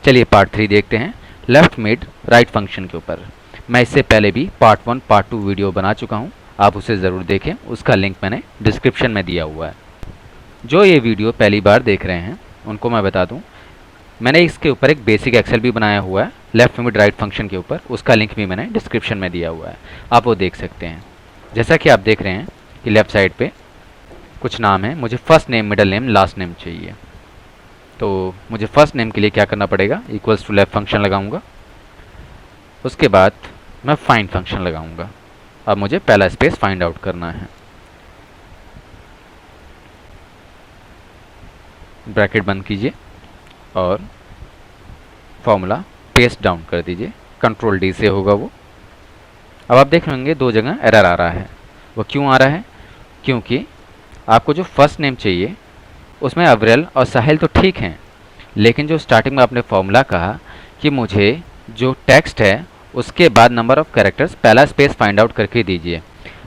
चलिए पार्ट 3 देखते हैं, लेफ्ट मिड राइट फंक्शन के ऊपर। मैं इससे पहले भी पार्ट 1 पार्ट 2 वीडियो बना चुका हूं, आप उसे ज़रूर देखें, उसका लिंक मैंने डिस्क्रिप्शन में दिया हुआ है। जो ये वीडियो पहली बार देख रहे हैं उनको मैं बता दूं, मैंने इसके ऊपर एक बेसिक एक्सेल भी बनाया हुआ है लेफ्ट मिड राइट फंक्शन के ऊपर, उसका लिंक भी मैंने डिस्क्रिप्शन में दिया हुआ है, आप वो देख सकते हैं। जैसा कि आप देख रहे हैं कि लेफ्ट साइड पे कुछ नाम है, मुझे first name, middle name, last name चाहिए। तो मुझे फर्स्ट नेम के लिए क्या करना पड़ेगा, इक्वल्स टू लेफ्ट फंक्शन लगाऊंगा, उसके बाद मैं फाइंड फंक्शन लगाऊंगा। अब मुझे पहला स्पेस फाइंड आउट करना है, ब्रैकेट बंद कीजिए और फॉर्मूला पेस्ट डाउन कर दीजिए, कंट्रोल डी से होगा वो। अब आप देख लेंगे दो जगह एरर आ रहा है। वो क्यों आ रहा है, क्योंकि आपको जो फर्स्ट नेम चाहिए उसमें अवरेल और साहिल तो ठीक हैं, लेकिन जो स्टार्टिंग में आपने फॉर्मूला कहा कि मुझे जो टेक्स्ट है उसके बाद नंबर ऑफ कैरेक्टर्स पहला स्पेस फाइंड आउट करके दीजिए,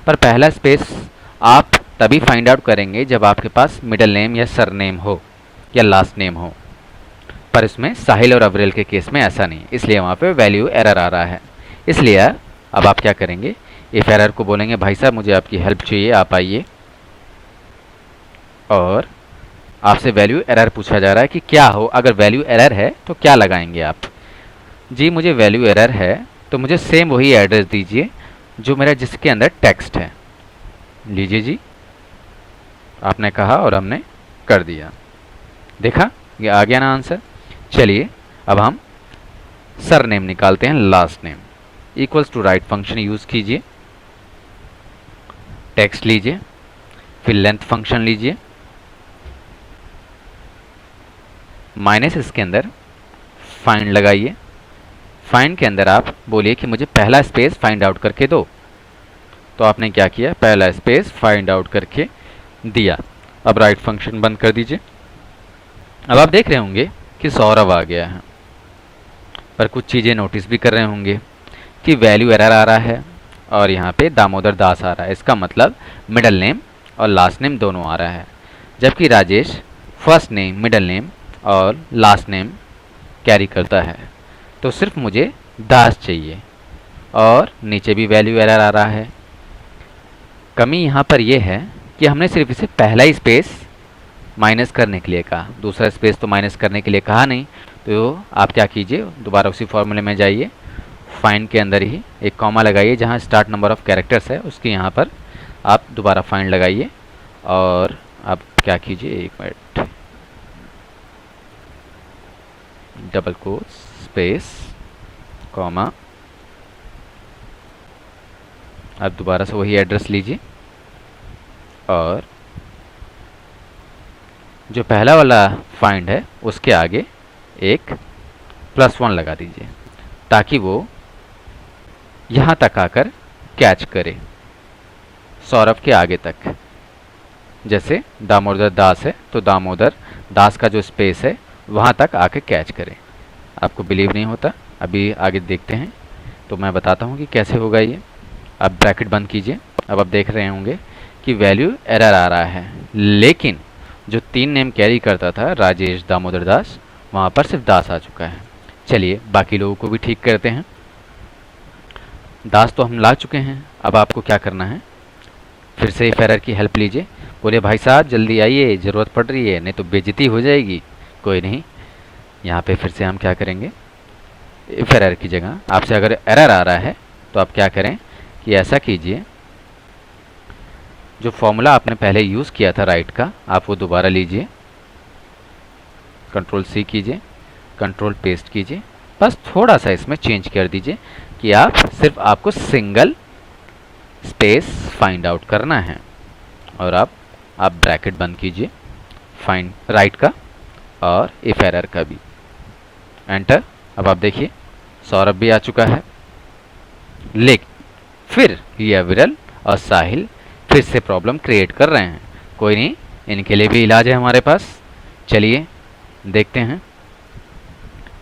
पर पहला स्पेस आप तभी फाइंड आउट करेंगे जब आपके पास मिडल नेम या सर नेम हो या लास्ट नेम हो, पर इसमें साहिल और अवरेल के केस में ऐसा नहीं, इसलिए वहाँ पे वैल्यू एरर आ रहा है। इसलिए अब आप क्या करेंगे, इफ एरर को बोलेंगे भाई साहब मुझे आपकी हेल्प चाहिए, आप आइए, और आपसे वैल्यू एरर पूछा जा रहा है कि क्या हो, अगर वैल्यू एरर है तो क्या लगाएंगे आप। जी मुझे वैल्यू एरर है तो मुझे सेम वही एड्रेस दीजिए जो मेरा जिसके अंदर टेक्स्ट है। लीजिए जी, आपने कहा और हमने कर दिया, देखा ये आ गया ना आंसर। चलिए अब हम सर नेम निकालते हैं, last name, equals to right function use कीजिए, टेक्स्ट लीजिए, फिर लेंथ फंक्शन लीजिए, माइनस इसके अंदर फाइंड लगाइए, फाइंड के अंदर आप बोलिए कि मुझे पहला स्पेस फाइंड आउट करके दो, तो आपने क्या किया, पहला स्पेस फाइंड आउट करके दिया। अब राइट फंक्शन बंद कर दीजिए। अब आप देख रहे होंगे कि सौरभ आ गया है, पर कुछ चीज़ें नोटिस भी कर रहे होंगे कि वैल्यू एरर आ रहा है और यहाँ पे दामोदर दास आ रहा है, इसका मतलब मिडल नेम और लास्ट नेम दोनों आ रहा है, जबकि Rajesh first name, middle name और लास्ट नेम कैरी करता है। तो सिर्फ मुझे दास चाहिए और नीचे भी वैल्यू एरर आ रहा है। कमी यहाँ पर यह है कि हमने सिर्फ इसे पहला ही स्पेस माइनस करने के लिए कहा, दूसरा स्पेस तो माइनस करने के लिए कहा नहीं। तो आप क्या कीजिए, दोबारा उसी फॉर्मूले में जाइए, फाइंड के अंदर ही एक कॉमा लगाइए, जहाँ स्टार्ट नंबर ऑफ कैरेक्टर्स है उसके यहाँ पर आप दोबारा फाइंड लगाइए, और आप क्या कीजिए, एक minute, double quote space comma, आप दोबारा से वही एड्रेस लीजिए और जो पहला वाला फाइंड है उसके आगे एक +1 लगा दीजिए, ताकि वो यहाँ तक आकर कैच करे, सौरभ के आगे तक। जैसे दामोदर दास है तो दामोदर दास का जो स्पेस है वहाँ तक आके कैच करे। आपको बिलीव नहीं होता, अभी आगे देखते हैं, तो मैं बताता हूँ कि कैसे होगा ये। अब ब्रैकेट बंद कीजिए। अब आप देख रहे होंगे कि वैल्यू एरर आ रहा है, लेकिन जो 3 नेम कैरी करता था राजेश, दामोदर दास, वहाँ पर सिर्फ दास आ चुका है। चलिए बाकी लोगों को भी ठीक करते हैं। दास तो हम ला चुके हैं, अब आपको क्या करना है, फिर से इफ एरर की हेल्प लीजिए, बोले भाई साहब जल्दी आइए, ज़रूरत पड़ रही है, नहीं तो बेइज्जती हो जाएगी। कोई नहीं, यहाँ पे फिर से हम क्या करेंगे, इफ एरर की जगह आपसे अगर एरर आ रहा है तो आप क्या करें कि ऐसा कीजिए, जो फॉर्मूला आपने पहले यूज़ किया था राइट का, आप वो दोबारा लीजिए, कंट्रोल C कीजिए, कंट्रोल पेस्ट कीजिए, बस थोड़ा सा इसमें चेंज कर दीजिए कि आप सिर्फ आपको सिंगल स्पेस फाइंड आउट करना है, और आप ब्रैकेट बंद कीजिए, फाइंड राइट का और इफ एरर का भी, एंटर। अब आप देखिए सौरभ भी आ चुका है, लेकिन फिर ये अविरल और साहिल फिर से प्रॉब्लम क्रिएट कर रहे हैं। कोई नहीं, इनके लिए भी इलाज है हमारे पास। चलिए देखते हैं,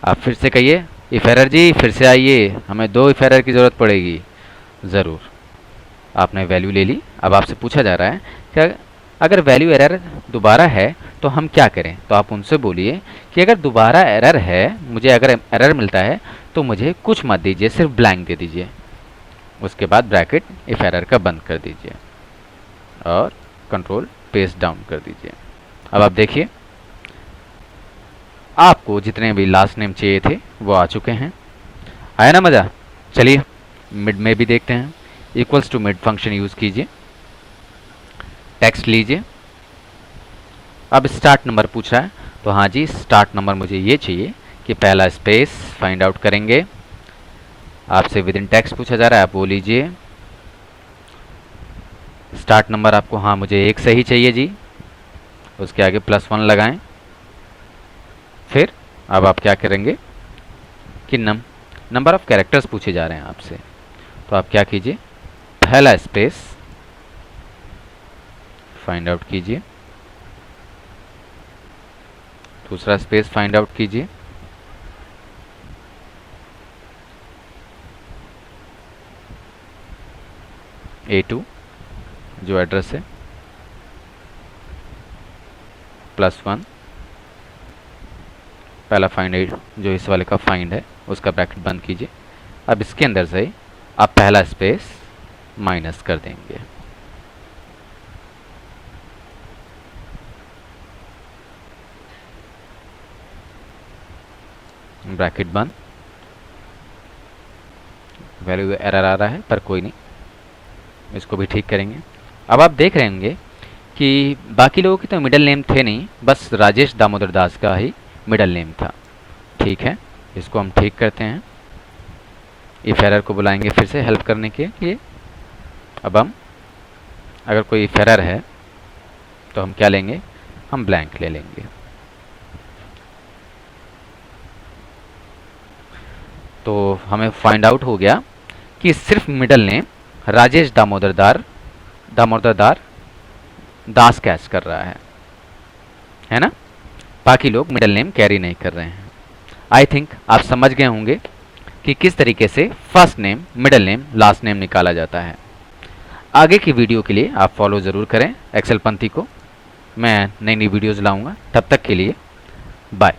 आप फिर से कहिए इफ एरर जी, फिर से आइए, हमें 2 इफ एरर की ज़रूरत पड़ेगी। ज़रूर, आपने वैल्यू ले ली। अब आपसे पूछा जा रहा है कि अगर वैल्यू एरर दोबारा है तो हम क्या करें? तो आप उनसे बोलिए कि अगर दोबारा एरर है, मुझे अगर एरर मिलता है तो मुझे कुछ मत दीजिए, सिर्फ ब्लैंक दे दीजिए। उसके बाद ब्रैकेट इफ एरर का बंद कर दीजिए और कंट्रोल पेस्ट डाउन कर दीजिए। अब आप देखिए आपको जितने भी लास्ट नेम चाहिए थे वो आ चुके हैं। आया ना मज़ा? चलिए मिड में भी देखते हैं। Equals to mid function use कीजिए, टेक्स्ट लीजिए। अब स्टार्ट नंबर पूछ रहा है, तो हाँ जी स्टार्ट नंबर मुझे ये चाहिए कि पहला स्पेस फाइंड आउट करेंगे। आपसे विद इन टेक्स्ट पूछा जा रहा है, आप वो लीजिए। स्टार्ट नंबर आपको हाँ मुझे एक सही चाहिए जी, उसके आगे +1 लगाएं। फिर अब आप क्या करेंगे कि नंबर ऑफ कैरेक्टर्स पूछे जा रहे हैं आपसे, तो आप क्या कीजिए, पहला स्पेस फाइंड आउट कीजिए, दूसरा स्पेस फाइंड आउट कीजिए, A2 जो एड्रेस है, +1 पहला फाइंड जो इस वाले का फाइंड है उसका ब्रैकेट बंद कीजिए। अब इसके अंदर से आप पहला स्पेस माइनस कर देंगे। ब्रैकेट बंद। वैल्यू एरर आ रहा है पर कोई नहीं, इसको भी ठीक करेंगे। अब आप देख रहे होंगे कि बाकी लोगों के तो मिडिल नेम थे नहीं, बस राजेश दामोदर दास का ही मिडिल नेम था। ठीक है, इसको हम ठीक करते हैं। इफ एरर को बुलाएंगे फिर से हेल्प करने के लिए। अब हम अगर कोई इफ एरर है तो हम क्या लेंगे, हम ब्लैंक ले लेंगे। तो हमें फाइंड आउट हो गया कि सिर्फ middle name Rajesh Damodar Das catch कर रहा है ना? बाकी लोग मिडिल नेम कैरी नहीं कर रहे हैं। आई थिंक आप समझ गए होंगे कि किस तरीके से first name, middle name, last name निकाला जाता है। आगे की वीडियो के लिए आप फॉलो ज़रूर करें एक्सेल पंथी को। मैं नई वीडियोज़ लाऊंगा, तब तक के लिए बाय।